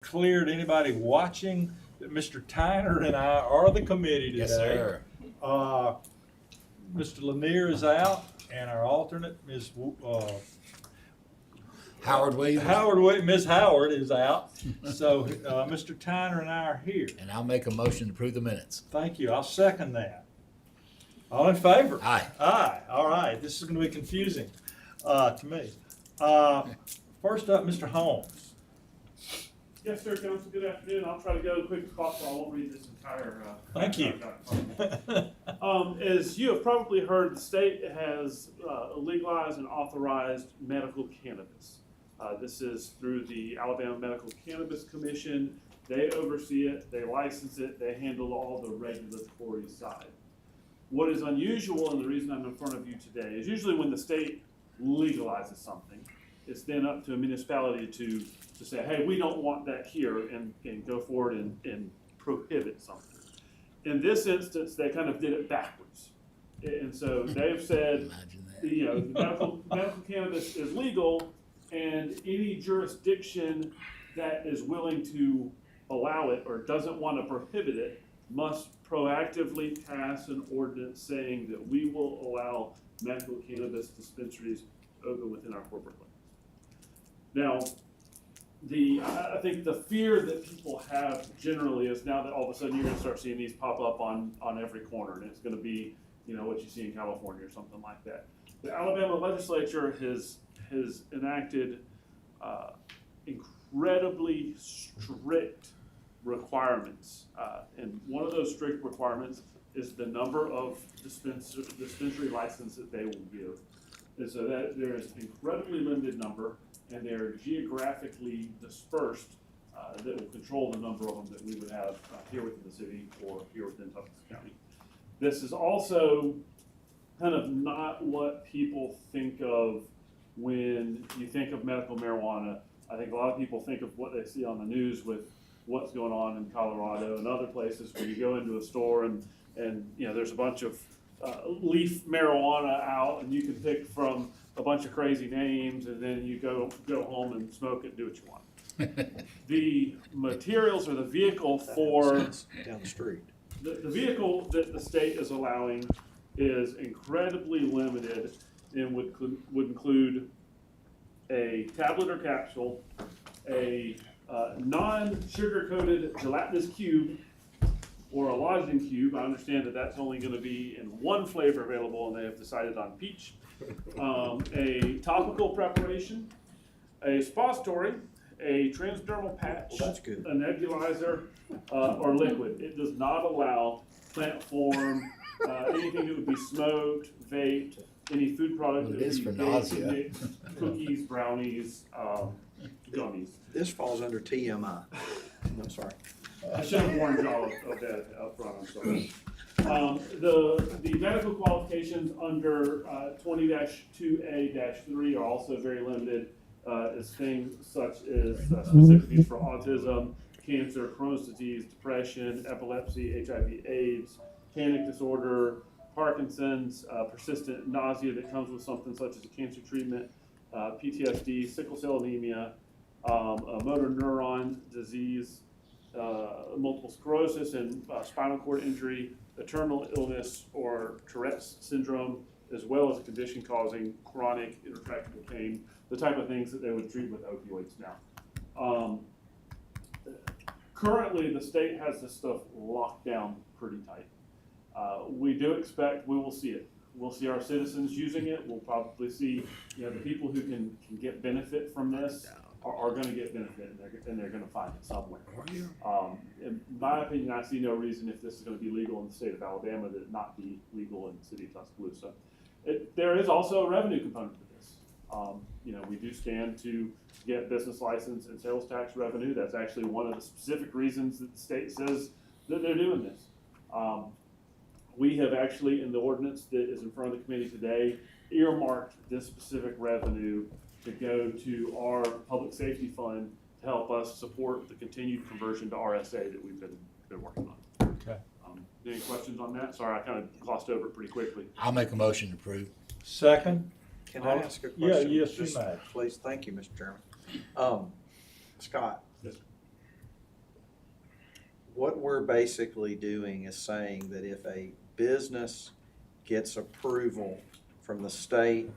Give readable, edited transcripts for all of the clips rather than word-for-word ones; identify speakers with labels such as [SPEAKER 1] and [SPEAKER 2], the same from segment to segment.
[SPEAKER 1] Clear to anybody watching that Mr. Tyner and I are the committee today.
[SPEAKER 2] Yes, sir.
[SPEAKER 1] Mr. Lanier is out, and our alternate, Ms.
[SPEAKER 2] Howard Williams.
[SPEAKER 1] Ms. Howard is out. So Mr. Tyner and I are here.
[SPEAKER 2] And I'll make a motion to approve the minutes.
[SPEAKER 1] Thank you. I'll second that. All in favor?
[SPEAKER 2] Aye.
[SPEAKER 1] Aye. All right. This is going to be confusing to me. First up, Mr. Holmes.
[SPEAKER 3] Yes, sir, Council, good afternoon. I'll try to go as quick as possible. I won't read this entire.
[SPEAKER 1] Thank you.
[SPEAKER 3] As you have probably heard, the state has legalized and authorized medical cannabis. This is through the Alabama Medical Cannabis Commission. They oversee it, they license it, they handle all the regulatory side. What is unusual, and the reason I'm in front of you today, is usually when the state legalizes something, it's then up to a municipality to say, hey, we don't want that here, and go forward and prohibit something. In this instance, they kind of did it backwards. And so they've said, you know, medical cannabis is legal, and any jurisdiction that is willing to allow it or doesn't want to prohibit it must proactively pass an ordinance saying that we will allow medical cannabis dispensaries open within our corporate limits. Now, I think the fear that people have generally is now that all of a sudden you're going to start seeing these pop up on every corner, and it's going to be, you know, what you see in California or something like that. The Alabama legislature has enacted incredibly strict requirements, and one of those strict requirements is the number of dispensary licenses that they will give. And so that there is an incredibly limited number, and they're geographically dispersed that will control the number of them that we would have here within the city or here within Tuscaloosa County. This is also kind of not what people think of when you think of medical marijuana. I think a lot of people think of what they see on the news with what's going on in Colorado and other places where you go into a store and you know, there's a bunch of leaf marijuana out, and you can pick from a bunch of crazy names, and then you go home and smoke it and do what you want. The materials or the vehicle for
[SPEAKER 4] down the street.
[SPEAKER 3] The vehicle that the state is allowing is incredibly limited and would include a tablet or capsule, a non-sugar-coated gelatinous cube, or a lodging cube. I understand that that's only going to be in one flavor available, and they have decided on peach. A topical preparation, a suppository, a transdermal patch,
[SPEAKER 4] Well, that's good.
[SPEAKER 3] a nebulizer, or liquid. It does not allow plant form, anything that would be smoked, vaped, any food product
[SPEAKER 2] Well,
[SPEAKER 3] that
[SPEAKER 2] it is
[SPEAKER 3] would
[SPEAKER 2] for
[SPEAKER 3] be
[SPEAKER 2] nausea.
[SPEAKER 3] mixed, cookies, brownies, gummies.
[SPEAKER 4] This falls under TMI. I'm sorry.
[SPEAKER 3] I should have warned y'all of that up front, I'm sorry. The medical qualifications under 20-2A-3 are also very limited, as things such as specific needs for autism, cancer, Crohn's disease, depression, epilepsy, HIV/AIDS, panic disorder, Parkinson's, persistent nausea that comes with something such as a cancer treatment, PTSD, sickle cell anemia, a motor neuron disease, multiple sclerosis and spinal cord injury, a terminal illness or Tourette's syndrome, as well as a condition causing chronic intractable pain, the type of things that they would treat with opioids now. Currently, the state has this stuff locked down pretty tight. We do expect we will see it. We'll see our citizens using it. We'll probably see, you know, the people who can get benefit from this are going to get benefit, and they're going to find it somewhere. In my opinion, I see no reason, if this is going to be legal in the state of Alabama, that it not be legal in the city of Tuscaloosa. There is also a revenue component to this. You know, we do stand to get business license and sales tax revenue. That's actually one of the specific reasons that the state says that they're doing this. We have actually, in the ordinance that is in front of the committee today, earmarked this specific revenue to go to our public safety fund to help us support the continued conversion to RSA that we've been working on.
[SPEAKER 1] Okay.
[SPEAKER 3] Any questions on that? Sorry, I kind of glossed over it pretty quickly.
[SPEAKER 2] I'll make a motion to approve.
[SPEAKER 1] Second.
[SPEAKER 4] Can I ask a question?
[SPEAKER 1] Yeah, yes, you
[SPEAKER 4] Just
[SPEAKER 1] may.
[SPEAKER 4] Please, thank you, Mr. Chairman. Scott,
[SPEAKER 3] Yes.
[SPEAKER 4] What we're basically doing is saying that if a business gets approval from the state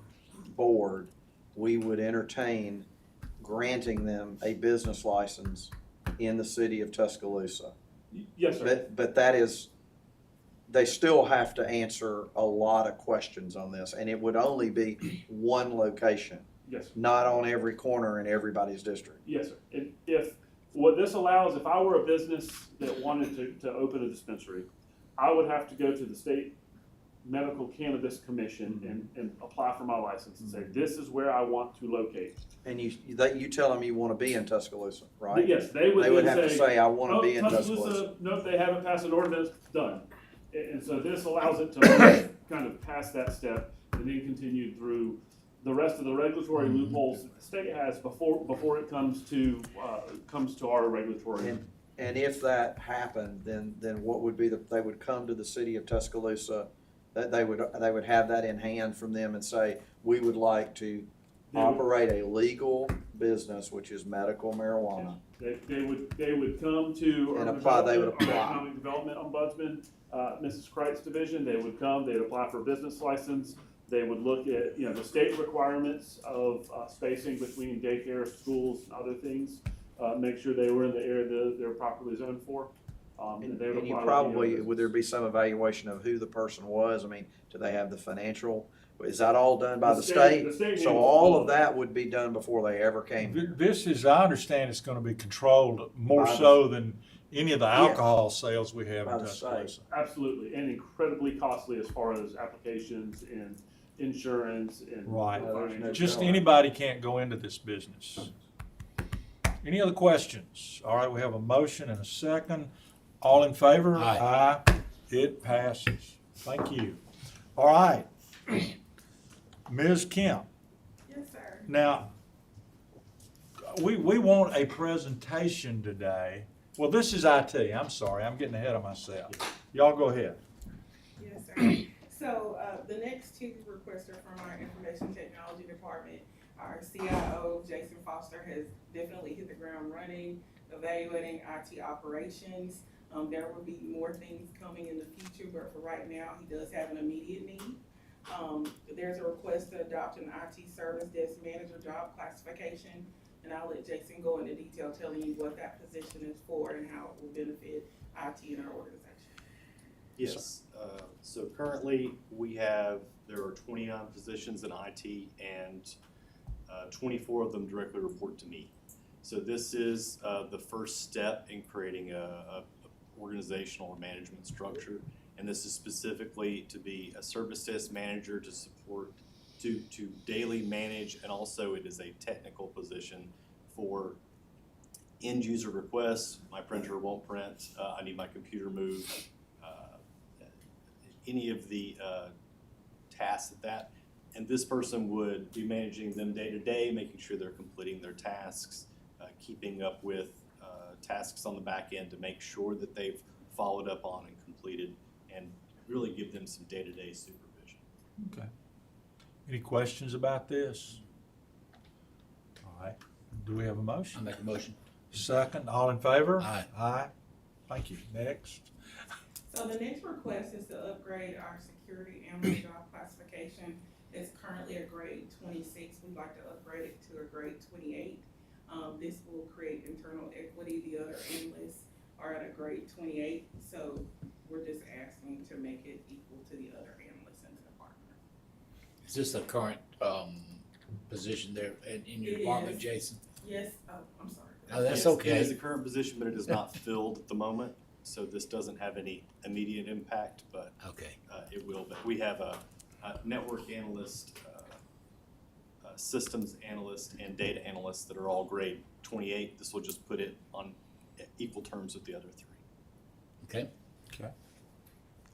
[SPEAKER 4] board, we would entertain granting them a business license in the city of Tuscaloosa.
[SPEAKER 3] Yes, sir.
[SPEAKER 4] But that is, they still have to answer a lot of questions on this, and it would only be one location,
[SPEAKER 3] Yes, sir.
[SPEAKER 4] not on every corner in everybody's district.
[SPEAKER 3] Yes, sir. If what this allows, if I were a business that wanted to open a dispensary, I would have to go to the state medical cannabis commission and apply for my license and say, this is where I want to locate.
[SPEAKER 4] And you tell them you want to be in Tuscaloosa, right?
[SPEAKER 3] Yes, they would
[SPEAKER 4] They would
[SPEAKER 3] then
[SPEAKER 4] have to say, I want to
[SPEAKER 3] "Oh,
[SPEAKER 4] be in Tuscaloosa.
[SPEAKER 3] Nope, they haven't passed an ordinance, done. And so this allows it to kind of pass that step and then continue through the rest of the regulatory loopholes that the state has before it comes to our regulatory.
[SPEAKER 4] And if that happened, then what would be they would come to the city of Tuscaloosa, that they would have that in hand from them and say, we would like to operate a legal business, which is medical marijuana.
[SPEAKER 3] They would come to
[SPEAKER 4] And
[SPEAKER 3] Urban
[SPEAKER 4] apply, they would
[SPEAKER 3] Development, our
[SPEAKER 4] apply.
[SPEAKER 3] Economic Development Ombudsman, Mrs. Kreitz Division, they would come, they'd apply for a business license. They would look at, the state requirements of spacing between daycare, schools, and other things. Make sure they were in the area that they're properly zoned for. And they would
[SPEAKER 4] And you
[SPEAKER 3] apply
[SPEAKER 4] probably,
[SPEAKER 3] with
[SPEAKER 4] would there be some evaluation of who the person was? I mean, do they have the financial, is that all done by the state?
[SPEAKER 3] The state
[SPEAKER 4] So
[SPEAKER 3] handles
[SPEAKER 4] all
[SPEAKER 3] all
[SPEAKER 4] of that would be done before they ever came here.
[SPEAKER 1] This is, I understand it's gonna be controlled more
[SPEAKER 4] By the-
[SPEAKER 1] so than any of the alcohol sales we have
[SPEAKER 4] By
[SPEAKER 1] in
[SPEAKER 4] the state.
[SPEAKER 1] Tuscaloosa.
[SPEAKER 3] Absolutely, and incredibly costly as far as applications and insurance and.
[SPEAKER 1] Right.
[SPEAKER 4] No
[SPEAKER 1] Just
[SPEAKER 4] telling.
[SPEAKER 1] anybody can't go into this business. Any other questions? All right, we have a motion and a second. All in favor?
[SPEAKER 2] Aye.
[SPEAKER 1] It passes. Thank you. All right. Ms. Kemp,
[SPEAKER 5] Yes, sir.
[SPEAKER 1] now, we want a presentation today. Well, this is IT. I'm sorry, I'm getting ahead of myself. Y'all go ahead.
[SPEAKER 5] Yes, sir. So, the next two requests are from our information technology department. Our CIO, Jason Foster, has definitely hit the ground running, evaluating IT operations. There will be more things coming in the future, but for right now, he does have an immediate need. There's a request to adopt an IT service desk manager job classification, and I'll let Jason go into detail telling you what that position is for and how it will benefit IT in our organization.
[SPEAKER 6] Yes, so currently there are 29 positions in IT and 24 of them directly report to me. So this is the first step in creating a organizational or management structure, and this is specifically to be a service desk manager to support, to daily manage, and also it is a technical position for end user requests. My printer won't print, I need my computer moved, any of the tasks and this person would be managing them day to day, making sure they're completing their tasks, keeping up with tasks on the back end to make sure that they've followed up on and completed, and really give them some day-to-day supervision.
[SPEAKER 1] Okay. Any questions about this? All right, do we have a
[SPEAKER 2] I
[SPEAKER 1] motion?
[SPEAKER 2] make a motion.
[SPEAKER 1] Second, all in favor?
[SPEAKER 2] Aye.
[SPEAKER 1] Aye. Thank you. Next.
[SPEAKER 5] So the next request is to upgrade our security analyst job classification. It's currently a grade 26. We'd like to upgrade it to a grade 28. This will create internal equity. The other analysts are at a grade 28, so we're just asking to make it equal to the other analysts in the department.
[SPEAKER 2] Is this the current position there in your
[SPEAKER 5] It
[SPEAKER 2] department,
[SPEAKER 5] is.
[SPEAKER 2] Jason?
[SPEAKER 5] Yes, I'm sorry.
[SPEAKER 2] Oh, that's
[SPEAKER 6] Yes,
[SPEAKER 2] okay.
[SPEAKER 6] It is the current position, but it is not filled at the moment, so this doesn't have any immediate impact, but
[SPEAKER 2] Okay.
[SPEAKER 6] it will. But we have a network analyst, systems analyst, and data analyst that are all grade 28. This will just put it on equal terms with the other three.
[SPEAKER 2] Okay.
[SPEAKER 1] Okay.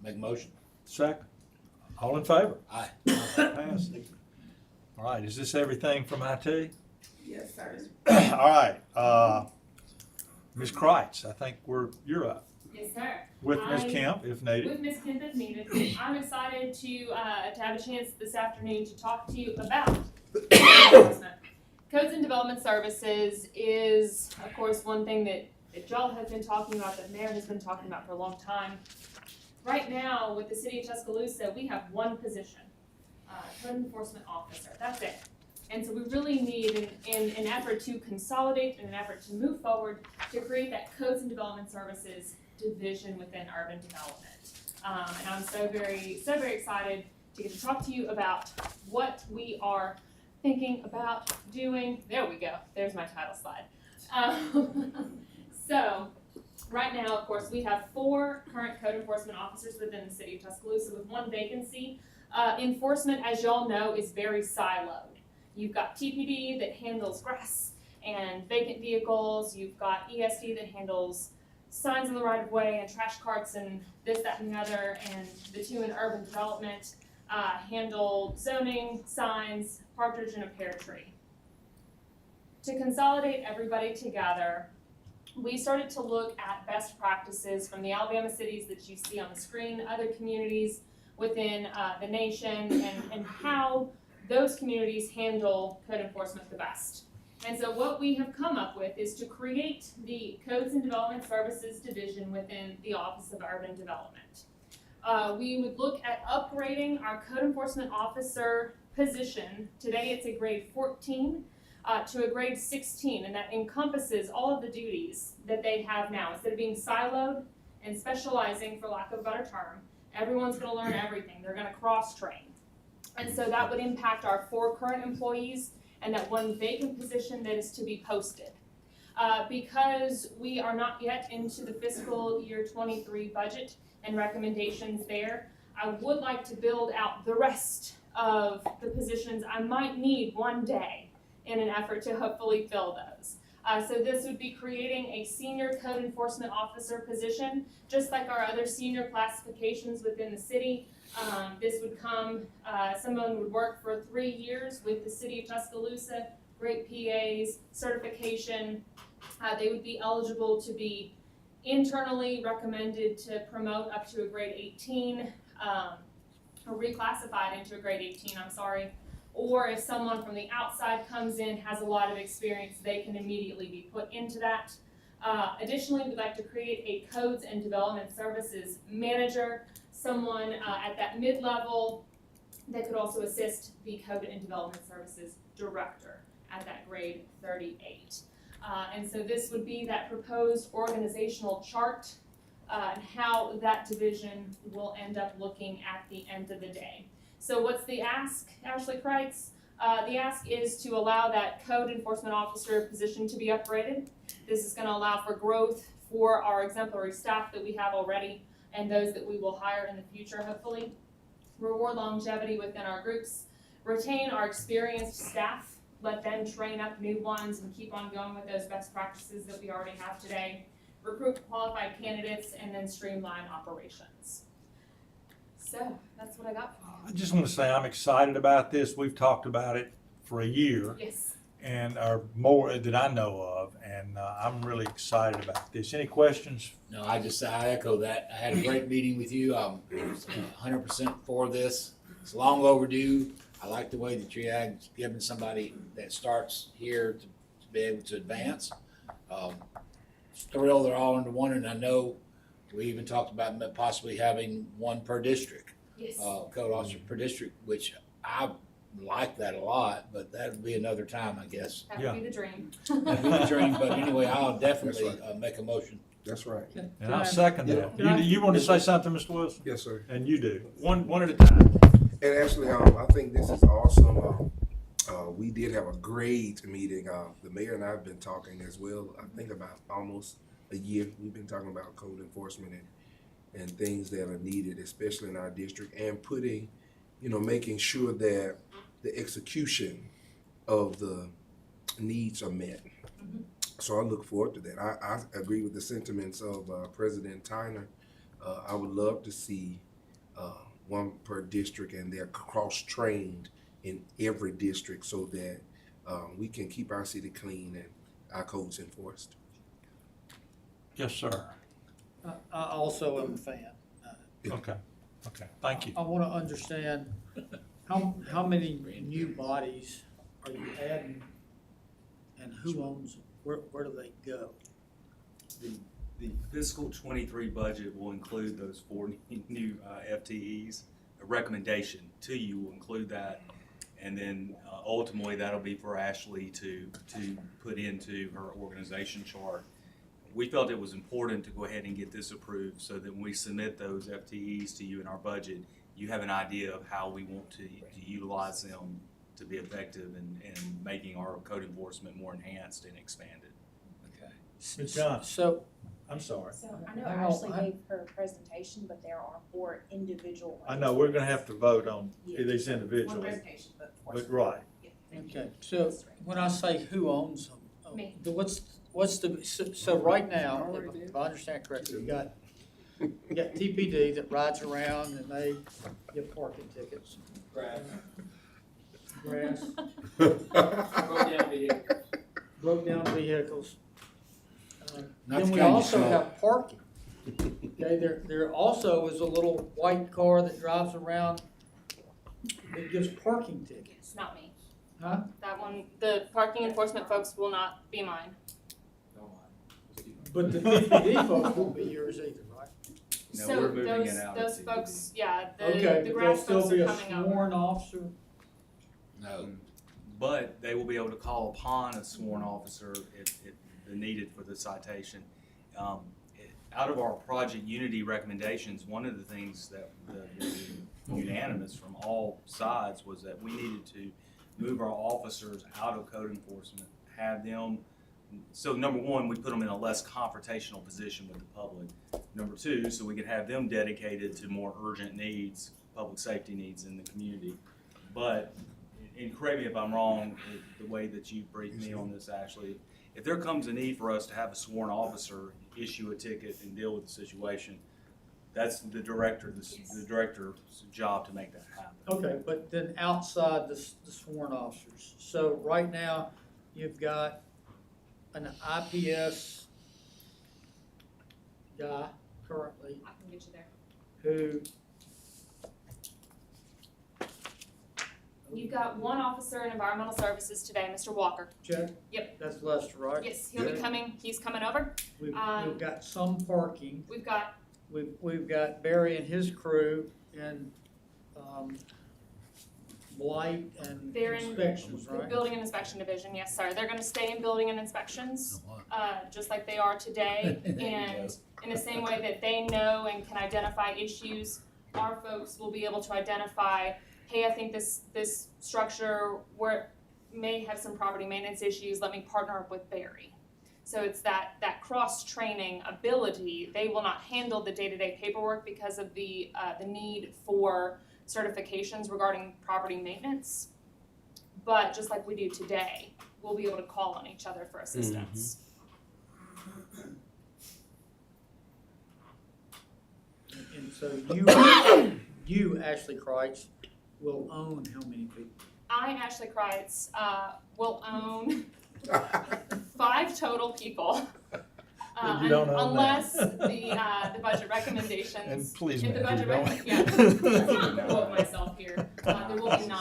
[SPEAKER 2] Make a motion.
[SPEAKER 1] Second, all in favor?
[SPEAKER 2] Aye.
[SPEAKER 1] Passes. All right, is this everything from IT?
[SPEAKER 5] Yes, sir.
[SPEAKER 1] All right, Ms. Kreitz, I think you're up.
[SPEAKER 7] Yes, sir.
[SPEAKER 1] With Ms. Kemp, if needed.
[SPEAKER 7] With Ms. Kemp if needed. I'm excited to have a chance this afternoon to talk to you about enforcement. Codes and Development Services is, of course, one thing that that y'all have been talking about, that Mayor has been talking about for a long time. Right now, with the city of Tuscaloosa, we have one position, code enforcement officer, that's it. And so we really need, in an effort to consolidate, in an effort to move forward, to create that codes and development services division within urban development. And I'm so very excited to get to talk to you about what we are thinking about doing. There we go, there's my title slide. So, right now, of course, we have 4 current code enforcement officers within the city of Tuscaloosa with 1 vacancy. Enforcement, as y'all know, is very siloed. You've got TPD that handles grass and vacant vehicles. You've got ESD that handles signs in the right of way and trash carts and this, that, and the other. And the 2 in urban development handle zoning, signs, partridge, and a pear tree. To consolidate everybody together, we started to look at best practices from the Alabama cities that you see on the screen, other communities within the nation, and how those communities handle code enforcement the best. And so what we have come up with is to create the Codes and Development Services Division within the Office of Urban Development. We would look at upgrading our code enforcement officer position. Today it's a grade 14 to a grade 16, and that encompasses all of the duties that they have now. Instead of being siloed and specializing, for lack of a better term, everyone's gonna learn everything. They're gonna cross-train. And so that would impact our 4 current employees and that 1 vacant position that is to be posted. Because we are not yet into the fiscal year 23 budget and recommendations there, I would like to build out the rest of the positions I might need one day in an effort to hopefully fill those. So this would be creating a senior code enforcement officer position, just like our other senior classifications within the city. This would come, someone would work for 3 years with the city of Tuscaloosa, great PAs, certification. They would be eligible to be internally recommended to promote up to a grade 18, or reclassified into a grade 18, I'm sorry. Or if someone from the outside comes in, has a lot of experience, they can immediately be put into that. Additionally, we'd like to create a codes and development services manager, someone at that mid-level that could also assist the code and development services director at that grade 38. And so this would be that proposed organizational chart and how that division will end up looking at the end of the day. So what's the ask, Ashley Kreitz? The ask is to allow that code enforcement officer position to be upgraded. This is gonna allow for growth for our exemplary staff that we have already and those that we will hire in the future, hopefully. Reward longevity within our groups. Retain our experienced staff. Let them train up new ones and keep on going with those best practices that we already have today. Recruit qualified candidates and then streamline operations. So that's what I got for you.
[SPEAKER 1] I just want to say I'm excited about this. We've talked about it for a year,
[SPEAKER 7] Yes.
[SPEAKER 1] and or more that I know of, and I'm really excited about this. Any questions?
[SPEAKER 2] No, I echo that. I had a great meeting with you. I'm 100% for this. It's long overdue. I like the way that you're giving somebody that starts here to be able to advance. Thrilled they're all into one, and I know we even talked about possibly having 1 per district,
[SPEAKER 7] Yes.
[SPEAKER 2] code officer per district, which I like that a lot, but that would be another time, I guess.
[SPEAKER 7] That would be the dream.
[SPEAKER 2] That'd be the dream, but anyway, I'll definitely make a motion.
[SPEAKER 8] That's right.
[SPEAKER 1] And I'll second that. You want to say something, Mr. Wilson?
[SPEAKER 8] Yes, sir.
[SPEAKER 1] And you do. One at a time.
[SPEAKER 8] And actually, I think this is awesome. We did have a great meeting. The mayor and I have been talking as well. I think about almost a year. We've been talking about code enforcement and things that are needed, especially in our district, and putting, making sure that the execution of the needs are met.
[SPEAKER 7] Mm-hmm.
[SPEAKER 8] So I look forward to that. I agree with the sentiments of President Tyner. I would love to see 1 per district, and they're cross-trained in every district so that we can keep our city clean and our codes enforced.
[SPEAKER 1] Yes, sir.
[SPEAKER 9] I also am a fan.
[SPEAKER 1] Okay. Thank you.
[SPEAKER 9] I want to understand how many new bodies are you adding, and who owns them? Where do they go?
[SPEAKER 10] The fiscal '23 budget will include those 4 new FTEs. A recommendation to you will include that. And then ultimately, that'll be for Ashley to put into her organization chart. We felt it was important to go ahead and get this approved so that when we submit those FTEs to you in our budget, you have an idea of how we want to utilize them to be effective in making our code enforcement more enhanced and expanded. Okay.
[SPEAKER 1] Ms. Johnson,
[SPEAKER 9] So,
[SPEAKER 1] I'm sorry.
[SPEAKER 11] So I know
[SPEAKER 9] Hang on,
[SPEAKER 11] Ashley
[SPEAKER 9] I-
[SPEAKER 11] gave her presentation, but there are 4 individual.
[SPEAKER 1] I know, we're gonna have to vote on
[SPEAKER 11] Yeah.
[SPEAKER 1] these
[SPEAKER 11] One
[SPEAKER 1] individually,
[SPEAKER 11] presentation, but.
[SPEAKER 1] but right.
[SPEAKER 11] Yeah.
[SPEAKER 9] okay, so when I say who owns them,
[SPEAKER 7] Me.
[SPEAKER 9] what's the, so right now, if I understand correctly, you got TPD that rides around and they get parking tickets. Grass. Broke down vehicles.
[SPEAKER 2] Not
[SPEAKER 9] Then
[SPEAKER 2] to
[SPEAKER 9] we
[SPEAKER 2] kind of
[SPEAKER 9] also
[SPEAKER 2] slow.
[SPEAKER 9] have parking. Okay, there also is a little white car that drives around that gives parking tickets.
[SPEAKER 7] It's not me.
[SPEAKER 9] Huh?
[SPEAKER 7] That one, the parking enforcement folks will not be mine.
[SPEAKER 9] But the TPD folks won't be yours either, right?
[SPEAKER 10] No,
[SPEAKER 7] So
[SPEAKER 10] we're moving
[SPEAKER 7] those,
[SPEAKER 10] it out of
[SPEAKER 7] those
[SPEAKER 10] TBD.
[SPEAKER 7] folks, yeah,
[SPEAKER 9] Okay,
[SPEAKER 7] the
[SPEAKER 9] but there'll
[SPEAKER 7] grass
[SPEAKER 9] still
[SPEAKER 7] folks
[SPEAKER 9] be
[SPEAKER 7] are
[SPEAKER 9] a
[SPEAKER 7] coming over.
[SPEAKER 9] sworn officer.
[SPEAKER 2] No.
[SPEAKER 10] But they will be able to call upon a sworn officer if needed for the citation. Out of our Project Unity recommendations, one of the things that was unanimous from all sides was that we needed to move our officers out of code enforcement, have them, so number one, we put them in a less confrontational position with the public. Number two, so we could have them dedicated to more urgent needs, public safety needs in the community. But, and correct me if I'm wrong, the way that you briefed me on this, Ashley, if there comes a need for us to have a sworn officer issue a ticket and deal with the situation, that's the director's job to make that happen.
[SPEAKER 9] Okay, but then outside the sworn officers, so right now, you've got an IPS guy currently
[SPEAKER 7] I can get you there.
[SPEAKER 9] who,
[SPEAKER 7] You've got one officer in environmental services today, Mr. Walker.
[SPEAKER 9] check?
[SPEAKER 7] Yep.
[SPEAKER 9] That's Lester, right?
[SPEAKER 7] Yes, he'll be coming, he's coming over.
[SPEAKER 9] We've
[SPEAKER 7] Um,
[SPEAKER 9] got some parking,
[SPEAKER 7] We've got,
[SPEAKER 9] we've got Barry and his crew in, blight and
[SPEAKER 7] They're in
[SPEAKER 9] inspections,
[SPEAKER 7] the
[SPEAKER 9] right?
[SPEAKER 7] building and inspection division, yes, sir. They're gonna stay in building and inspections, just like they are today. And in the same way that they know and can identify issues, our folks will be able to identify, hey, I think this structure where may have some property maintenance issues, let me partner up with Barry. So it's that cross-training ability. They will not handle the day-to-day paperwork because of the need for certifications regarding property maintenance. But just like we do today, we'll be able to call on each other for assistance.
[SPEAKER 9] And so you, Ashley Kreitz, will own how many people?
[SPEAKER 7] I, Ashley Kreitz, will own 5 total people.
[SPEAKER 1] You don't own
[SPEAKER 7] Unless
[SPEAKER 1] that.
[SPEAKER 7] the budget recommendations.
[SPEAKER 1] And please,
[SPEAKER 7] If the
[SPEAKER 1] ma'am,
[SPEAKER 7] budget
[SPEAKER 1] you don't.
[SPEAKER 7] yeah, let's not quote myself here. There will be 9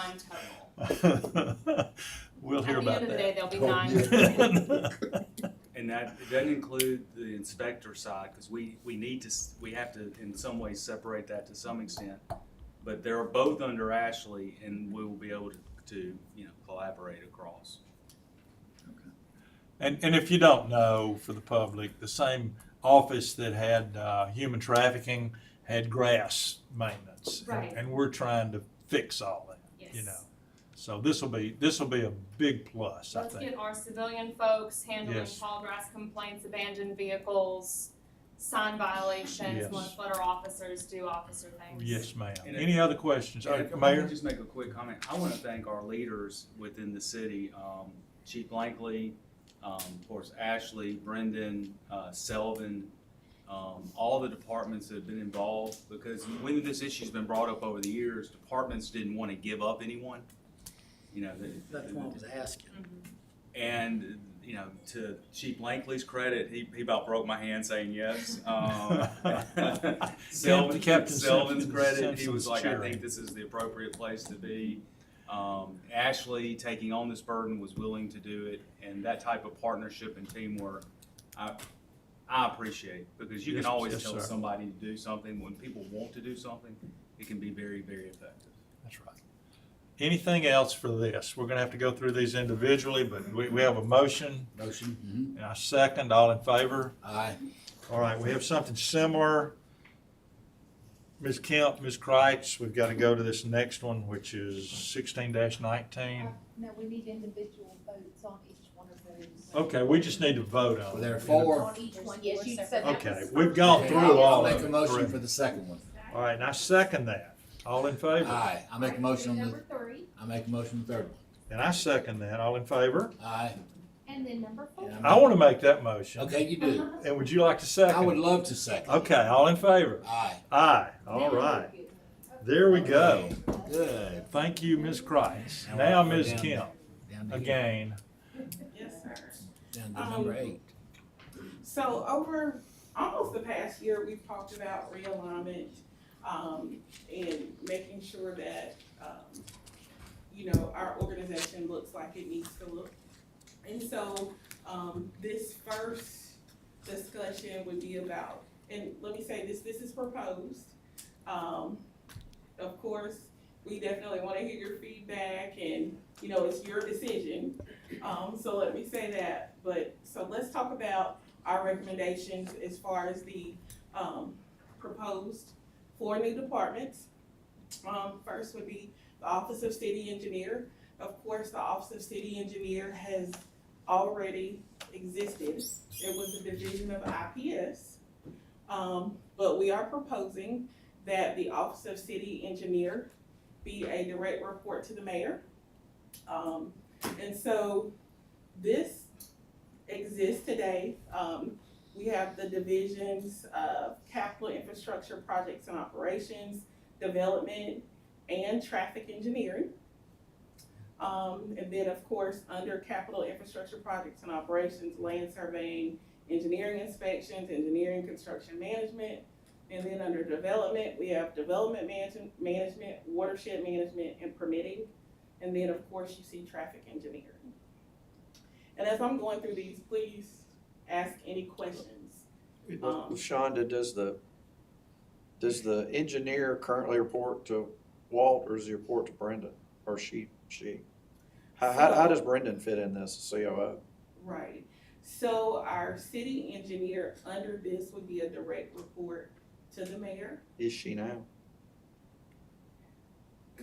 [SPEAKER 7] total.
[SPEAKER 1] We'll hear
[SPEAKER 7] At the
[SPEAKER 1] about
[SPEAKER 7] end of the
[SPEAKER 1] that.
[SPEAKER 7] day, there'll be 9.
[SPEAKER 10] And that doesn't include the inspector side, because we have to in some ways separate that to some extent. But they're both under Ashley, and we will be able to collaborate across.
[SPEAKER 1] And if you don't know, for the public, the same office that had human trafficking had grass maintenance.
[SPEAKER 7] Right.
[SPEAKER 1] And we're trying to fix all that, you
[SPEAKER 7] Yes.
[SPEAKER 1] know. So this will be a big plus, I
[SPEAKER 7] Let's
[SPEAKER 1] think.
[SPEAKER 7] get our civilian folks handling
[SPEAKER 1] Yes.
[SPEAKER 7] tall grass complaints, abandoned vehicles, sign violations,
[SPEAKER 1] Yes.
[SPEAKER 7] let's let our officers do officer things.
[SPEAKER 1] Yes, ma'am.
[SPEAKER 10] And
[SPEAKER 1] Any other questions?
[SPEAKER 10] If I
[SPEAKER 1] Mayor?
[SPEAKER 10] could just make a quick comment. I want to thank our leaders within the city, Chief Blankley, of course, Ashley, Brendan, Selvin, all the departments that have been involved, because when this issue's been brought up over the years, departments didn't want to give up anyone.
[SPEAKER 9] That's what I was asking.
[SPEAKER 10] And, to Chief Blankley's credit, he about broke my hand saying yes.
[SPEAKER 1] Captain
[SPEAKER 10] Selvin's credit, he was
[SPEAKER 1] Simpson's
[SPEAKER 10] like, I
[SPEAKER 1] cheering.
[SPEAKER 10] think this is the appropriate place to be. Ashley, taking on this burden, was willing to do it, and that type of partnership and teamwork, I appreciate it, because you
[SPEAKER 1] Yes,
[SPEAKER 10] can always
[SPEAKER 1] yes,
[SPEAKER 10] tell
[SPEAKER 1] sir.
[SPEAKER 10] somebody to do something. When people want to do something, it can be very, very effective.
[SPEAKER 1] That's right. Anything else for this? We're gonna have to go through these individually, but we have a motion
[SPEAKER 2] Motion?
[SPEAKER 1] and a second. All in favor?
[SPEAKER 2] Aye.
[SPEAKER 1] All right, we have something similar. Ms. Kemp, Ms. Kreitz, we've got to go to this next one, which is 16-19.
[SPEAKER 11] No, we need individual votes on each one of those.
[SPEAKER 1] Okay, we just need to vote on
[SPEAKER 2] Well,
[SPEAKER 1] it.
[SPEAKER 2] there are four.
[SPEAKER 11] On each one, yes, you said that
[SPEAKER 1] Okay,
[SPEAKER 11] was
[SPEAKER 1] we've
[SPEAKER 11] first.
[SPEAKER 1] gone through all
[SPEAKER 2] I'll
[SPEAKER 1] of
[SPEAKER 2] make a
[SPEAKER 1] them.
[SPEAKER 2] motion
[SPEAKER 1] correct.
[SPEAKER 2] for the second one.
[SPEAKER 1] All right, and I second that. All in favor?
[SPEAKER 2] Aye. I make a motion on
[SPEAKER 11] Number
[SPEAKER 2] the,
[SPEAKER 11] three,
[SPEAKER 2] I make a motion on the third one.
[SPEAKER 1] And I second that. All in favor?
[SPEAKER 2] Aye.
[SPEAKER 11] and then number four.
[SPEAKER 2] And
[SPEAKER 1] I want to make that motion.
[SPEAKER 2] Okay, you do.
[SPEAKER 1] And would you like to
[SPEAKER 2] I
[SPEAKER 1] second?
[SPEAKER 2] would love to second.
[SPEAKER 1] Okay, all in favor?
[SPEAKER 2] Aye.
[SPEAKER 1] Aye. All right. There we go.
[SPEAKER 2] Good.
[SPEAKER 1] Thank you, Ms. Kreitz. Now, Ms.
[SPEAKER 2] Down
[SPEAKER 1] Kemp,
[SPEAKER 2] Down to
[SPEAKER 1] again.
[SPEAKER 5] Yes, sir.
[SPEAKER 2] Down to number 8.
[SPEAKER 5] So over almost the past year, we've talked about realignment, and making sure that, our organization looks like it needs to look. And so, this first discussion would be about, and let me say this is proposed. Of course, we definitely wanna hear your feedback and, it's your decision. So let me say that, so let's talk about our recommendations as far as the, proposed 4 new departments. First would be the Office of City Engineer. Of course, the Office of City Engineer has already existed. It was a division of IPS. But we are proposing that the Office of City Engineer be a direct report to the mayor. And so this exists today. We have the divisions of capital infrastructure projects and operations, development, and traffic engineering. And then, of course, under capital infrastructure projects and operations, land surveying, engineering inspections, engineering construction management. And then under development, we have development management, watershed management, and permitting. And then, of course, you see traffic engineering. And as I'm going through these, please ask any questions.
[SPEAKER 4] Shonda, does the engineer currently report to Walt, or does he report to Brenda, or she? How does Brendan fit in this, COO?
[SPEAKER 5] Right. So our city engineer under this would be a direct report to the mayor.
[SPEAKER 4] Is she now?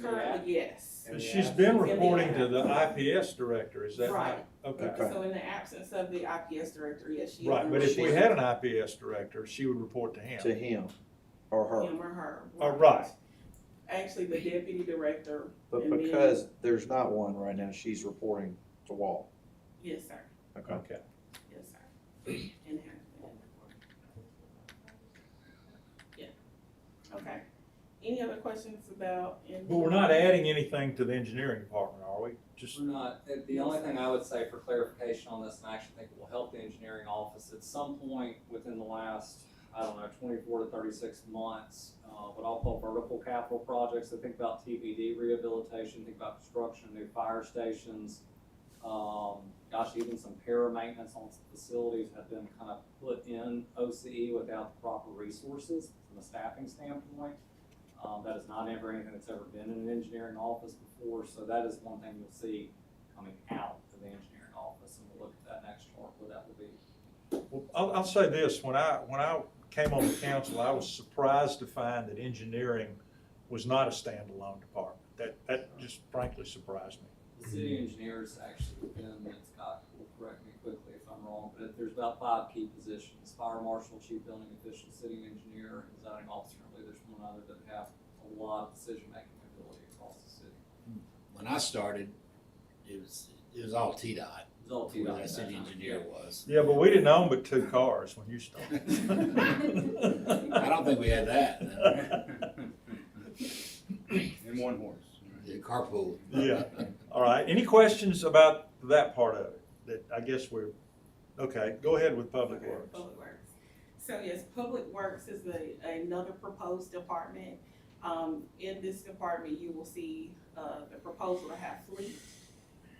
[SPEAKER 5] Currently, yes.
[SPEAKER 1] She's been reporting to the IPS director, is that right?
[SPEAKER 5] Right.
[SPEAKER 1] Okay.
[SPEAKER 4] Okay.
[SPEAKER 5] So in the absence of the IPS director, yes, she is.
[SPEAKER 1] Right, but if we had an IPS director, she would report to him.
[SPEAKER 4] To him or her?
[SPEAKER 5] Him or her.
[SPEAKER 1] Oh, right.
[SPEAKER 5] Actually, the deputy director.
[SPEAKER 4] But
[SPEAKER 5] and then-
[SPEAKER 4] because there's not one right now, she's reporting to Walt.
[SPEAKER 5] Yes, sir.
[SPEAKER 4] Okay.
[SPEAKER 1] Okay.
[SPEAKER 5] Yes, sir. And has been. Yeah. Okay. Any other questions about?
[SPEAKER 1] But we're not adding anything to the engineering department, are we? Just,
[SPEAKER 12] We're not, the only thing I would say for clarification on this, and I actually think it will help the engineering office, at some point within the last, 24 to 36 months, what I'll call vertical capital projects, so think about TBD rehabilitation, think about construction, new fire stations, even some para maintenance on some facilities have been kind of put in OCE without the proper resources from a staffing standpoint. That is not ever anything that's ever been in an engineering office before, so that is one thing you'll see coming out of the engineering office, and we'll look at that next chart where that will be.
[SPEAKER 1] well, I'll say this, when I came on the council, I was surprised to find that engineering was not a standalone department. That just frankly surprised me.
[SPEAKER 12] The city engineers actually within, Scott will correct me quickly if I'm wrong, but there's about 5 key positions: fire marshal, chief building official, city engineer, and zoning officer. I believe there's one other that have a lot of decision-making ability across the city.
[SPEAKER 2] When I started, it was all TDOT.
[SPEAKER 12] It was all
[SPEAKER 2] Who
[SPEAKER 12] TDOT.
[SPEAKER 2] that city engineer was.
[SPEAKER 1] Yeah, but we didn't own but 2 cars when you started.
[SPEAKER 2] I don't think we had that.
[SPEAKER 10] And 1 horse.
[SPEAKER 2] The carpool.
[SPEAKER 1] Yeah. All right, any questions about that part of it? That I guess okay, go ahead with Public Works.
[SPEAKER 5] Public Works. So yes, Public Works is another proposed department. In this department, you will see, the proposal to have fleet,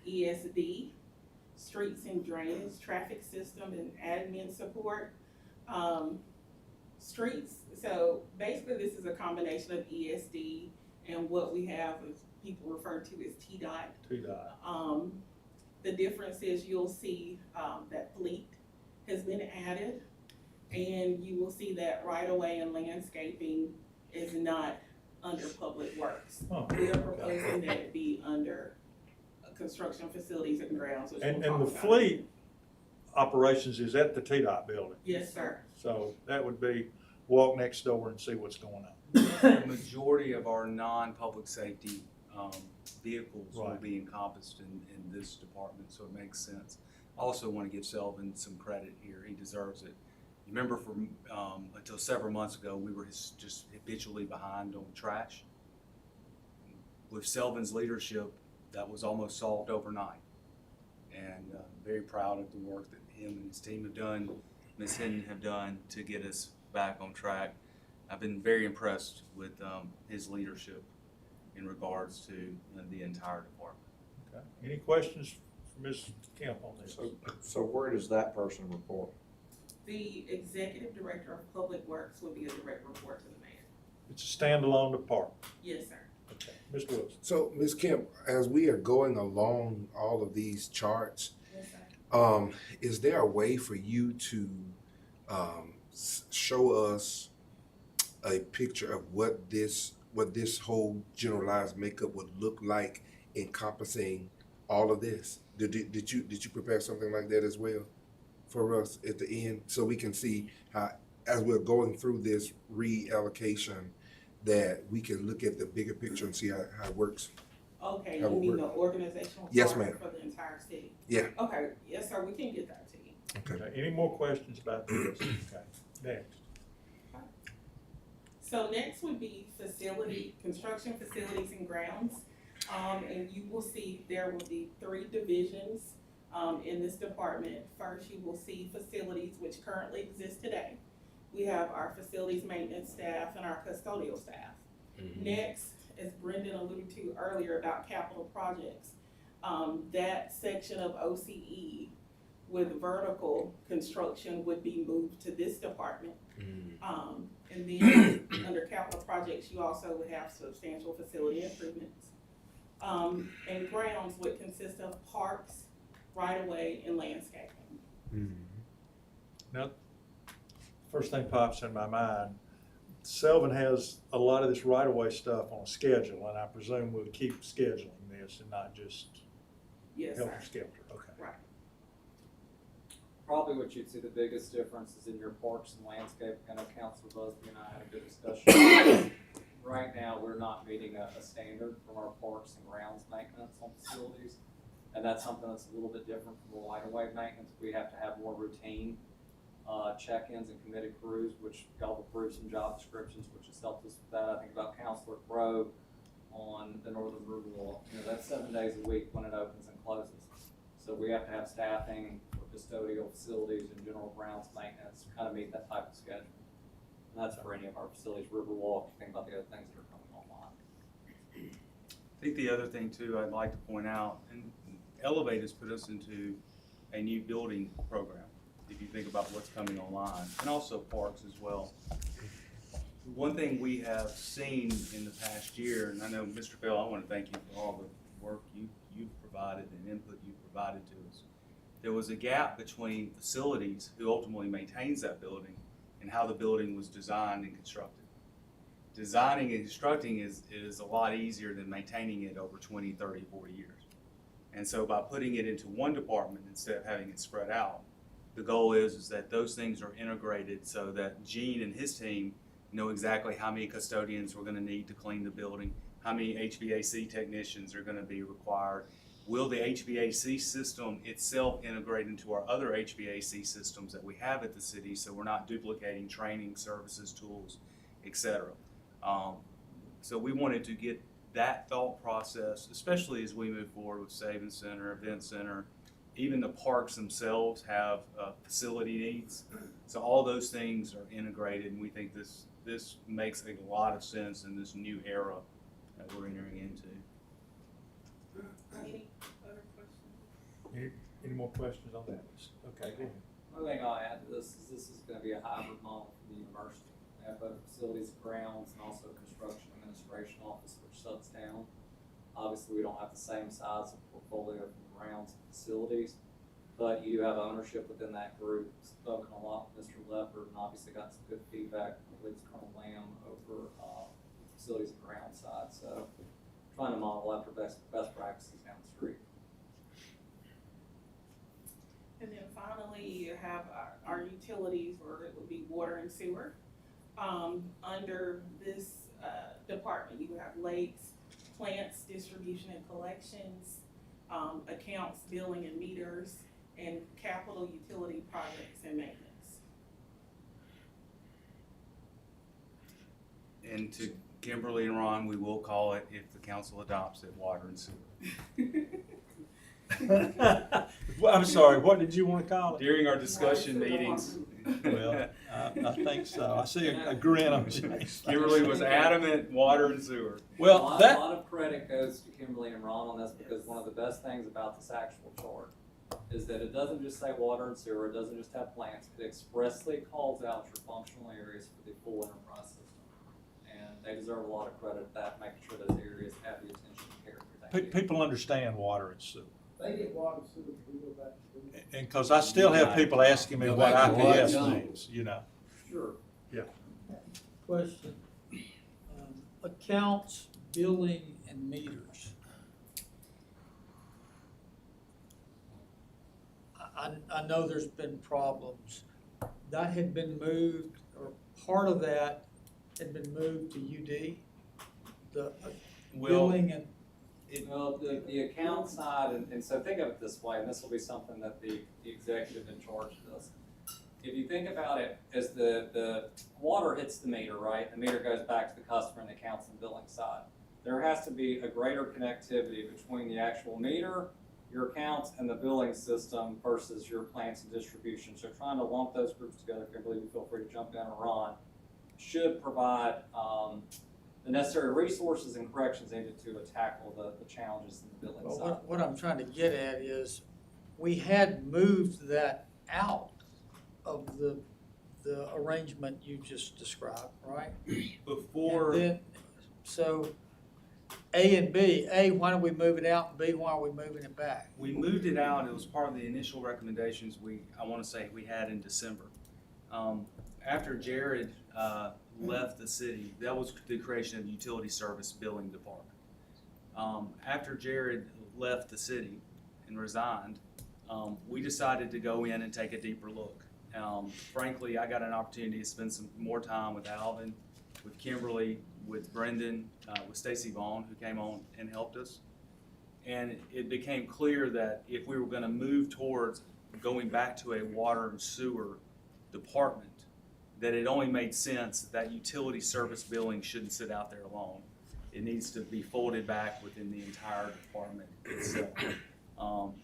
[SPEAKER 5] ESD, streets and drainage, traffic system, and admin support. Streets, so basically this is a combination of ESD and what we have is people refer to as TDOT.
[SPEAKER 1] TDOT.
[SPEAKER 5] The difference is you'll see, that fleet has been added, and you will see that right away in landscaping is not under public works.
[SPEAKER 1] Oh,
[SPEAKER 5] We are proposing that it be under construction facilities and grounds, which we'll
[SPEAKER 1] And
[SPEAKER 5] talk
[SPEAKER 1] the
[SPEAKER 5] about.
[SPEAKER 1] fleet operations is at the TDOT building.
[SPEAKER 5] Yes, sir.
[SPEAKER 1] So that would be walk next door and see what's going on.
[SPEAKER 10] The majority of our non-public safety vehicles will
[SPEAKER 1] Right.
[SPEAKER 10] be encompassed in this department, so it makes sense. I also want to give Selvin some credit here. He deserves it. You remember until several months ago, we were just habitually behind on trash. With Selvin's leadership, that was almost solved overnight. And very proud of the work that him and his team have done, Ms. Hinton have done to get us back on track. I've been very impressed with his leadership in regards to the entire department.
[SPEAKER 1] Okay. Any questions for Ms. Kemp on this?
[SPEAKER 4] So where does that person report?
[SPEAKER 5] The executive director of public works will be a direct report to the mayor.
[SPEAKER 1] It's a standalone department.
[SPEAKER 5] Yes, sir.
[SPEAKER 1] Okay. Mr. Wilson.
[SPEAKER 8] So, Ms. Kemp, as we are going along all of these charts,
[SPEAKER 5] Yes, sir.
[SPEAKER 8] is there a way for you to show us a picture of what this whole generalized makeup would look like, encompassing all of this? Did you prepare something like that as well for us at the end, so we can see how, as we're going through this reallocation, that we can look at the bigger picture and see how it works?
[SPEAKER 5] Okay,
[SPEAKER 8] How
[SPEAKER 5] you
[SPEAKER 8] it
[SPEAKER 5] mean
[SPEAKER 8] work?
[SPEAKER 5] the organizational
[SPEAKER 8] Yes,
[SPEAKER 5] chart
[SPEAKER 8] ma'am.
[SPEAKER 5] for the entire city?
[SPEAKER 8] Yeah.
[SPEAKER 5] Okay, yes, sir, we can get that to you.
[SPEAKER 8] Okay.
[SPEAKER 1] Okay. Any more questions about this? Okay. Next.
[SPEAKER 5] So next would be construction facilities and grounds. And you will see there will be 3 divisions, in this department. First, you will see facilities, which currently exist today. We have our facilities maintenance staff and our custodial staff. Next, as Brendan alluded to earlier about capital projects, that section of OCE with vertical construction would be moved to this department. And then under capital projects, you also would have substantial facility improvements. And grounds would consist of parks, right-of-way, and landscaping.
[SPEAKER 1] Now, first thing pops in my mind, Selvin has a lot of this right-of-way stuff on a schedule, and I presume we'll keep scheduling this and not just
[SPEAKER 5] Yes, sir.
[SPEAKER 1] helter-skelter. Okay.
[SPEAKER 5] Right.
[SPEAKER 12] Probably what you'd see the biggest difference is in your parks and landscape. I know Councilor Busby and I had a good discussion. Right now, we're not meeting a standard from our parks and grounds maintenance on facilities. And that's something that's a little bit different from the right-of-way maintenance. We have to have more routine check-ins and committed crews, which y'all approved some job descriptions, which has helped us with that. I think about Councilor Crowe on the Northern Riverwalk. That's 7 days a week when it opens and closes. So we have to have staffing for custodial facilities and general grounds maintenance to kind of meet that type of schedule. And that's for any of our facilities, Riverwalk, think about the other things that are coming online.
[SPEAKER 10] I think the other thing too, I'd like to point out, and Elevate has put us into a new building program, if you think about what's coming online, and also parks as well. One thing we have seen in the past year, and I know, Mr. Bell, I want to thank you for all the work you've provided and input you've provided to us. There was a gap between facilities, who ultimately maintains that building, and how the building was designed and constructed. Designing and constructing is a lot easier than maintaining it over 20, 30, 40 years. And so by putting it into one department instead of having it spread out, the goal is that those things are integrated so that Gene and his team know exactly how many custodians we're gonna need to clean the building, how many HVAC technicians are gonna be required. Will the HVAC system itself integrate into our other HVAC systems that we have at the city, so we're not duplicating training, services, tools, etc. So we wanted to get that thought process, especially as we move forward with Saving Center, Event Center, even the parks themselves have facility needs. So all those things are integrated, and we think this makes a lot of sense in this new era that we're entering into.
[SPEAKER 5] Any other questions?
[SPEAKER 1] Any more questions on that? Okay, go ahead.
[SPEAKER 12] One thing I'll add to this is gonna be a hybrid model for the university. They have both facilities and grounds and also a construction administration office which shuts down. Obviously, we don't have the same size of portfolio from grounds and facilities, but you do have ownership within that group. Spoken a lot with Mr. Leopard and obviously got some good feedback from, I believe it's Colonel Lamb over, facilities and ground side. So trying to model after best practices down the street.
[SPEAKER 5] And then finally, you have our utilities, or it would be water and sewer. Under this department, you have lakes, plants, distribution and collections, accounts, billing and meters, and capital utility projects and maintenance.
[SPEAKER 10] And to Kimberly and Ron, we will call it, if the council adopts it, water and sewer.
[SPEAKER 1] Well, I'm sorry, what did you want to call it?
[SPEAKER 10] During our discussion meetings.
[SPEAKER 1] Well, I think so. I see a grin on Jake's face.
[SPEAKER 10] Kimberly was adamant, water and sewer.
[SPEAKER 1] Well,
[SPEAKER 12] A lot
[SPEAKER 1] that,
[SPEAKER 12] of credit goes to Kimberly and Ron on this, because one of the best things about this actual chart is that it doesn't just say water and sewer, it doesn't just have plants, it expressly calls out your functional areas for the full enterprise system. And they deserve a lot of credit for that, making sure those areas have the attention and care they need.
[SPEAKER 1] people understand water and sewer.
[SPEAKER 13] They get water and sewer, we go back to school.
[SPEAKER 1] And because I still have people asking me
[SPEAKER 2] Go
[SPEAKER 1] what
[SPEAKER 2] back to what,
[SPEAKER 1] IPS
[SPEAKER 2] John?
[SPEAKER 1] means, you know.
[SPEAKER 12] Sure.
[SPEAKER 9] Question, accounts, billing, and meters. I know there's been problems. That had been moved, or part of that had been moved to UD, the
[SPEAKER 10] Well,
[SPEAKER 9] billing and,
[SPEAKER 12] Well, the account side, and so think of it this way, and this will be something that the executive in charge does. If you think about it, as the water hits the meter, right, the meter goes back to the customer and the accounts and billing side. There has to be a greater connectivity between the actual meter, your accounts, and the billing system versus your plants and distribution. So trying to lump those groups together, Kimberly, you feel free to jump in or Ron, should provide the necessary resources and corrections needed to tackle the challenges in the billing side.
[SPEAKER 9] what I'm trying to get at is, we had moved that out of the arrangement you just described, right?
[SPEAKER 10] Before.
[SPEAKER 9] And then, so, A and B, A, why don't we move it out, and B, why are we moving it back?
[SPEAKER 10] We moved it out, it was part of the initial recommendations I want to say we had in December. After Jared left the city, that was the creation of the utility service billing department. After Jared left the city and resigned, we decided to go in and take a deeper look. Frankly, I got an opportunity to spend some more time with Alvin, with Kimberly, with Brendan, with Stacy Vaughn, who came on and helped us. And it became clear that if we were going to move towards going back to a water and sewer department, that it only made sense that utility service billing shouldn't sit out there alone. It needs to be folded back within the entire department itself.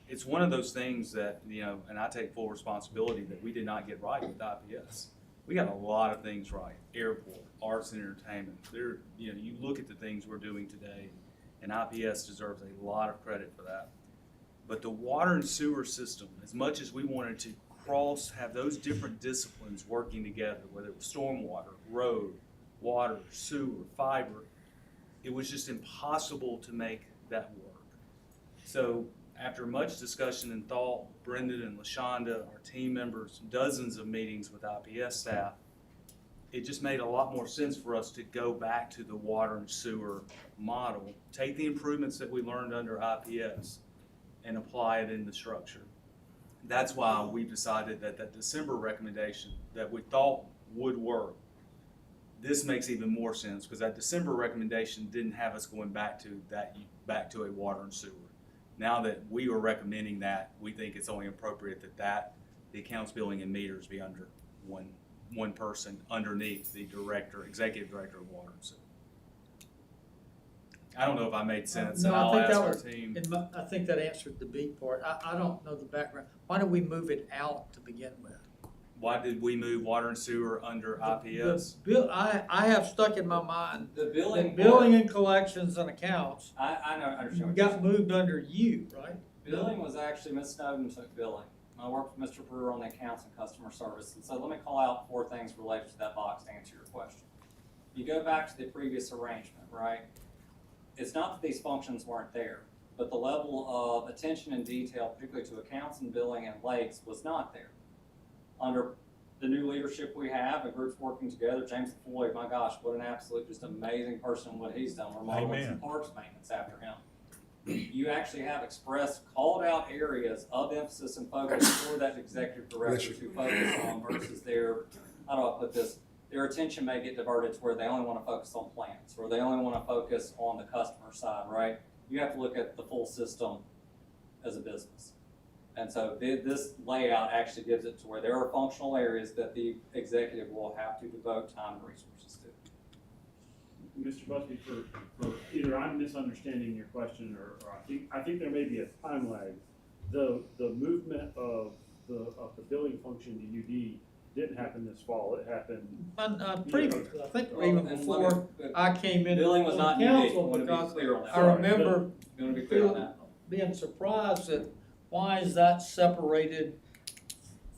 [SPEAKER 10] It's one of those things that, and I take full responsibility that we did not get right with IPS. We got a lot of things right. Airport, arts and entertainment. You look at the things we're doing today, and IPS deserves a lot of credit for that. But the water and sewer system, as much as we wanted to have those different disciplines working together, whether it was stormwater, road, water, sewer, fiber, it was just impossible to make that work. So after much discussion and thought, Brendan and LaShonda, our team members, dozens of meetings with IPS staff, it just made a lot more sense for us to go back to the water and sewer model, take the improvements that we learned under IPS and apply it in the structure. That's why we decided that December recommendation that we thought would work, this makes even more sense, because that December recommendation didn't have us going back to a water and sewer. Now that we are recommending that, we think it's only appropriate that the accounts, billing, and meters be under one person underneath the executive director of water and sewer. I don't know if I made sense, and I'll ask our team.
[SPEAKER 9] I think that answered the B part. I don't know the background. Why don't we move it out to begin with?
[SPEAKER 10] Why did we move water and sewer under IPS?
[SPEAKER 9] I have stuck in my mind,
[SPEAKER 12] The billing.
[SPEAKER 9] billing and collections and accounts
[SPEAKER 12] I understand what you're
[SPEAKER 9] got moved under you, right?
[SPEAKER 12] Billing was actually, Ms. Snowden took billing. I work with Mr. Brewer on the accounts and customer service. And so let me call out 4 things related to that box to answer your question. You go back to the previous arrangement, right? It's not that these functions weren't there, but the level of attention and detail, particularly to accounts and billing and lakes, was not there. Under the new leadership we have, the group's working together, James Floyd, my gosh, what an absolute, just amazing person, what he's done. We're modeling some parks maintenance after him. You actually have expressed, called out areas of emphasis and focus for that executive director to focus on versus their, how do I put this? Their attention may get diverted to where they only want to focus on plants, or they only want to focus on the customer side, right? You have to look at the full system as a business. And so this layout actually gives it to where there are functional areas that the executive will have to devote time and resources to.
[SPEAKER 3] Mr. Busby, for either I'm misunderstanding your question or I think there may be a time lag. The movement of the billing function to UD didn't happen this fall. It happened.
[SPEAKER 9] Previously, I think even before I came in
[SPEAKER 12] Billing was not
[SPEAKER 9] on
[SPEAKER 12] unique.
[SPEAKER 9] council,
[SPEAKER 12] Want to be
[SPEAKER 9] because
[SPEAKER 12] clear on that.
[SPEAKER 9] I remember
[SPEAKER 12] You want to be clear on that?
[SPEAKER 9] being surprised at why is that separated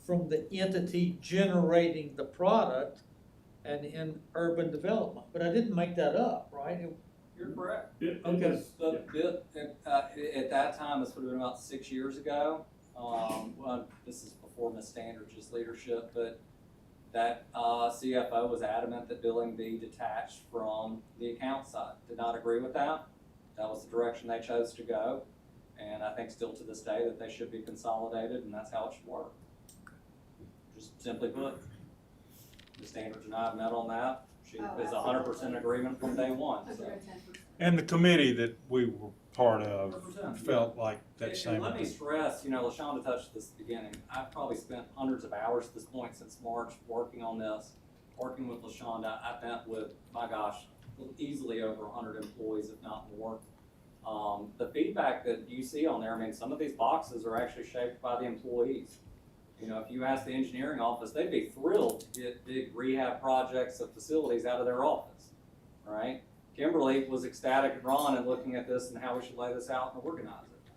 [SPEAKER 9] from the entity generating the product and in urban development, but I didn't make that up, right?
[SPEAKER 12] You're correct.
[SPEAKER 9] Okay.
[SPEAKER 12] At that time, this would have been about 6 years ago. Well, this is before Ms. Standridge's leadership, but that CFO was adamant that billing be detached from the account side. Did not agree with that. That was the direction they chose to go. And I think still to this day that they should be consolidated, and that's how it should work. Just simply put, the Standards and I have met on that. She is 100% agreement from day one. So.
[SPEAKER 1] And the committee that we were part of
[SPEAKER 12] 100%.
[SPEAKER 1] felt like that
[SPEAKER 12] And
[SPEAKER 1] same.
[SPEAKER 12] let me stress, LaShonda touched this at the beginning. I've probably spent hundreds of hours at this point since March working on this, working with LaShonda. I've met with, my gosh, easily over 100 employees, if not more. The feedback that you see on there, I mean, some of these boxes are actually shaped by the employees. If you ask the engineering office, they'd be thrilled to get big rehab projects of facilities out of their office, right? Kimberly was ecstatic at Ron and looking at this and how we should lay this out and organize it.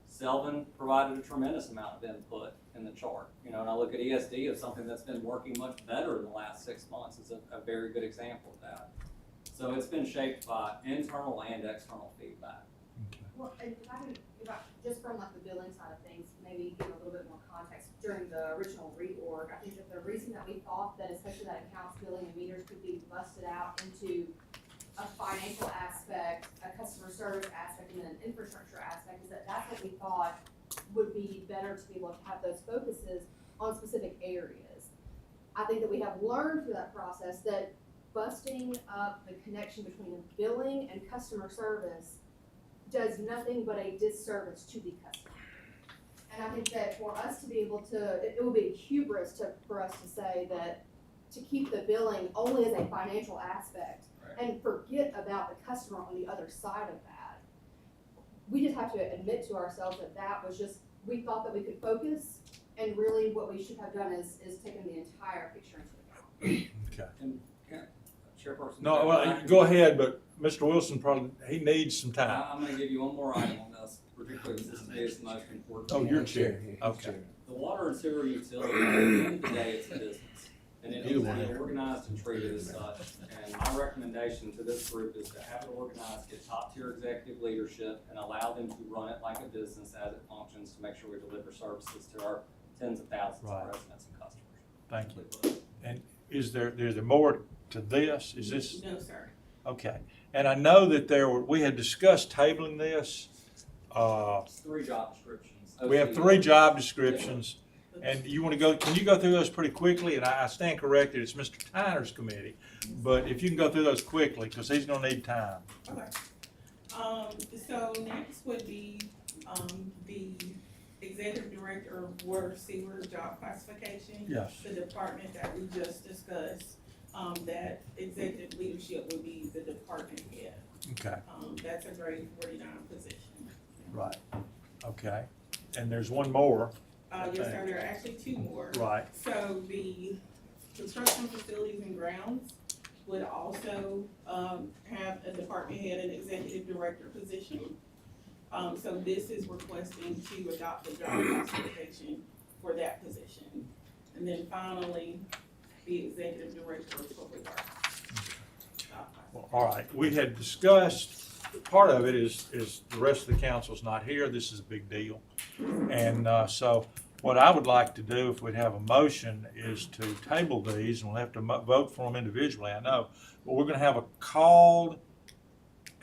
[SPEAKER 12] Selvin provided a tremendous amount of input in the chart. And I look at ESD as something that's been working much better in the last 6 months. It's a very good example of that. So it's been shaped by internal and external feedback.
[SPEAKER 11] Well, and if I just from like the billing side of things, maybe give a little bit more context. During the original reorg, I think that the reason that we thought that especially that accounts, billing, and meters could be busted out into a financial aspect, a customer service aspect, and then an infrastructure aspect is that that's what we thought would be better to be able to have those focuses on specific areas. I think that we have learned through that process that busting up the connection between billing and customer service does nothing but a disservice to the customer. And I think that for us to be able to, it would be hubris for us to say that to keep the billing only as a financial aspect and forget about the customer on the other side of that. We just have to admit to ourselves that that was just, we thought that we could focus, and really what we should have done is taken the entire picture into account.
[SPEAKER 1] Okay.
[SPEAKER 12] And, Chairperson.
[SPEAKER 1] No, well, go ahead, but Mr. Wilson probably, he needs some time.
[SPEAKER 12] I'm going to give you one more item on this, particularly since this is the most important.
[SPEAKER 1] Oh, your chair. Okay.
[SPEAKER 12] The water and sewer utility, at the end of the day, it's a business. And it needs to be organized and treated as such. And my recommendation to this group is to have it organized, get top-tier executive leadership, and allow them to run it like a business as it functions to make sure we deliver services to our tens of thousands of residents and customers.
[SPEAKER 1] Thank you. And is there more to this? Is this?
[SPEAKER 5] No, sir.
[SPEAKER 1] Okay. And I know that we had discussed tabling this.
[SPEAKER 12] 3 job descriptions.
[SPEAKER 1] We have 3 job descriptions. And you want to go, can you go through those pretty quickly? And I stand corrected, it's Mr. Tyner's committee. But if you can go through those quickly, because he's going to need time.
[SPEAKER 5] Okay. So next would be, the executive director of water sewer job classification.
[SPEAKER 1] Yes.
[SPEAKER 5] The department that we just discussed, that executive leadership would be the department head.
[SPEAKER 1] Okay.
[SPEAKER 5] That's a grade 49 position.
[SPEAKER 1] Right. Okay. And there's one more.
[SPEAKER 5] Yes, sir, there are actually 2 more.
[SPEAKER 1] Right.
[SPEAKER 5] So the construction facilities and grounds would also have a department head and executive director position. So this is requesting to adopt the job classification for that position. And then finally, the executive director of public works.
[SPEAKER 1] Well, all right, we had discussed, part of it is the rest of the council's not here, this is a big deal. And so what I would like to do, if we'd have a motion, is to table these, and we'll have to vote for them individually, I know. But we're gonna have a called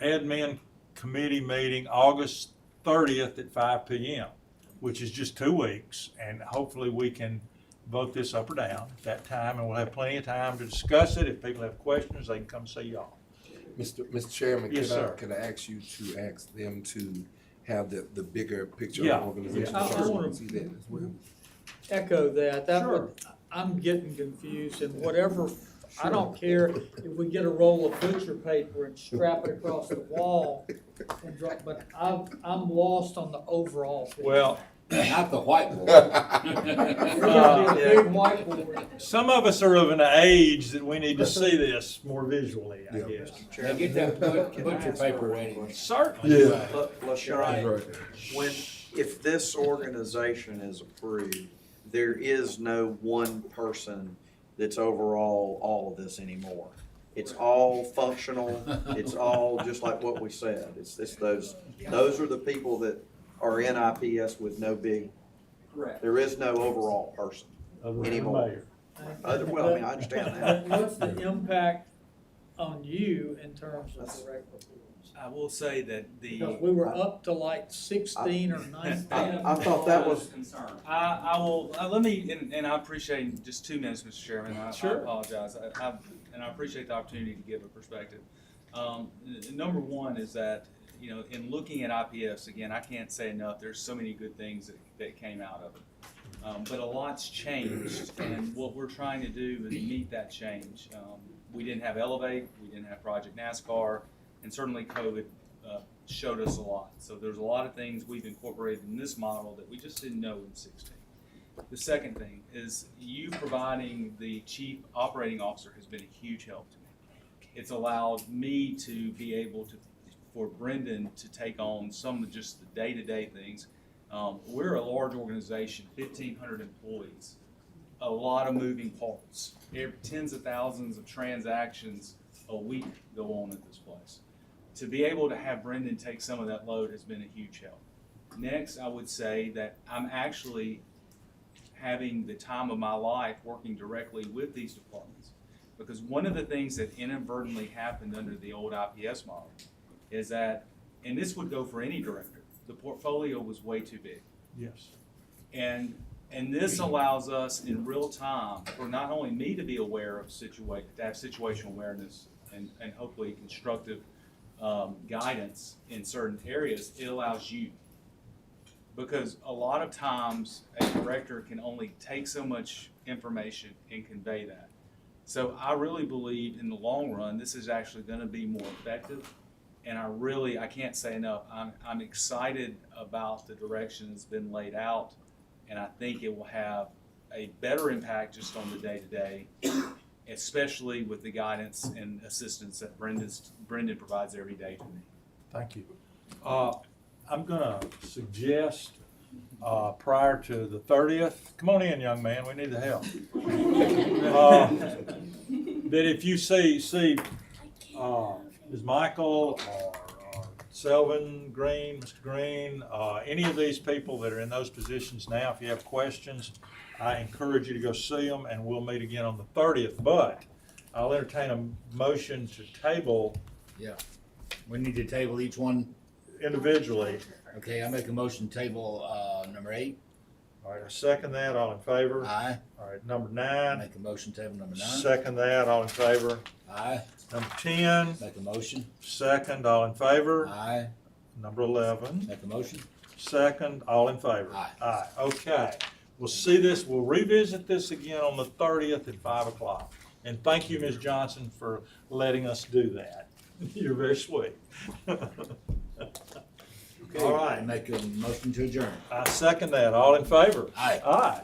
[SPEAKER 1] admin committee meeting August 30th at 5 p.m., which is just 2 weeks, and hopefully we can vote this up or down at that time, and we'll have plenty of time to discuss it. If people have questions, they can come see y'all.
[SPEAKER 8] Mr. Chairman,
[SPEAKER 1] Yes, sir.
[SPEAKER 8] could I ask you to ask them to have the bigger picture
[SPEAKER 1] Yeah.
[SPEAKER 8] of the organization?
[SPEAKER 9] Yeah. I
[SPEAKER 8] first,
[SPEAKER 9] wanna-
[SPEAKER 8] see that as well.
[SPEAKER 9] Echo that
[SPEAKER 1] Sure.
[SPEAKER 9] would, I'm getting confused, and whatever, I don't care if we get a roll of butcher paper and strap it across the wall and drop, but I'm lost on the overall picture.
[SPEAKER 1] Well,
[SPEAKER 2] Not the whiteboard.
[SPEAKER 9] There's gonna be a big whiteboard.
[SPEAKER 1] some of us are of an age that we need to see this more visually, I
[SPEAKER 8] Yeah.
[SPEAKER 1] guess.
[SPEAKER 2] Now get that butcher paper ready.
[SPEAKER 1] Certainly.
[SPEAKER 8] Yeah.
[SPEAKER 4] LaShawn,
[SPEAKER 8] Right.
[SPEAKER 4] when, if this organization is approved, there is no one person that's overall all of this anymore. It's all functional, it's all just like what we said, it's those are the people that are in IPS with no big,
[SPEAKER 12] Correct.
[SPEAKER 4] there is no overall person.
[SPEAKER 1] Other than the
[SPEAKER 4] Anymore.
[SPEAKER 1] mayor.
[SPEAKER 4] Well, I mean, I understand that.
[SPEAKER 9] What's the impact on you in terms of direct reports?
[SPEAKER 10] I will say that
[SPEAKER 9] Because we were up to like 16 or 19.
[SPEAKER 4] I thought that was,
[SPEAKER 12] concerned.
[SPEAKER 10] I will, let me, and I appreciate just 2 minutes, Mr. Chairman, I
[SPEAKER 9] Sure.
[SPEAKER 10] apologize, and I appreciate the opportunity to give a perspective. Number one is that, you know, in looking at IPS, again, I can't say enough, there's so many good things that came out of it. But a lot's changed, and what we're trying to do is meet that change. We didn't have Elevate, we didn't have Project NASCAR, and certainly COVID showed us a lot. So there's a lot of things we've incorporated in this model that we just didn't know in 16. The second thing is you providing the chief operating officer has been a huge help to me. It's allowed me to be able to, for Brendan to take on some of just the day-to-day things. We're a large organization, 1,500 employees, a lot of moving parts. Tens of thousands of transactions a week go on at this place. To be able to have Brendan take some of that load has been a huge help. Next, I would say that I'm actually having the time of my life working directly with these departments. Because one of the things that inadvertently happened under the old IPS model is that, and this would go for any director, the portfolio was way too big.
[SPEAKER 1] Yes.
[SPEAKER 10] And this allows us in real time for not only me to be aware of to have situational awareness and hopefully constructive guidance in certain areas, it allows you. Because a lot of times a director can only take so much information and convey that. So I really believe in the long run, this is actually gonna be more effective. And I can't say enough, I'm excited about the direction that's been laid out. And I think it will have a better impact just on the day-to-day, especially with the guidance and assistance that Brendan provides every day to me.
[SPEAKER 1] Thank you. I'm gonna suggest, prior to the 30th, come on in, young man, we need the help. That if you see Ms. Michael or Selvin Green, Mr. Green, any of these people that are in those positions now, if you have questions, I encourage you to go see them, and we'll meet again on the 30th. But I'll entertain a motion to table
[SPEAKER 2] We need to table each one.
[SPEAKER 1] individually.
[SPEAKER 2] Okay, I make a motion to table, number 8.
[SPEAKER 1] All right, I second that, all in favor?
[SPEAKER 2] Aye.
[SPEAKER 1] All right, number
[SPEAKER 2] I
[SPEAKER 1] 9,
[SPEAKER 2] make a motion to table number 9.
[SPEAKER 1] second that, all in favor?
[SPEAKER 2] Aye.
[SPEAKER 1] Number 10,
[SPEAKER 2] Make a motion.
[SPEAKER 1] second, all in favor?
[SPEAKER 2] Aye.
[SPEAKER 1] Number 11,
[SPEAKER 2] Make a motion.
[SPEAKER 1] second, all in favor?
[SPEAKER 2] Aye.
[SPEAKER 1] Aye, okay. We'll see this, we'll revisit this again on the 30th at 5 o'clock. And thank you, Ms. Johnson, for letting us do that. You're very sweet.
[SPEAKER 2] Okay.
[SPEAKER 1] All right.
[SPEAKER 2] Make a motion to adjourn.
[SPEAKER 1] I second that, all in favor?
[SPEAKER 2] Aye.
[SPEAKER 1] Aye.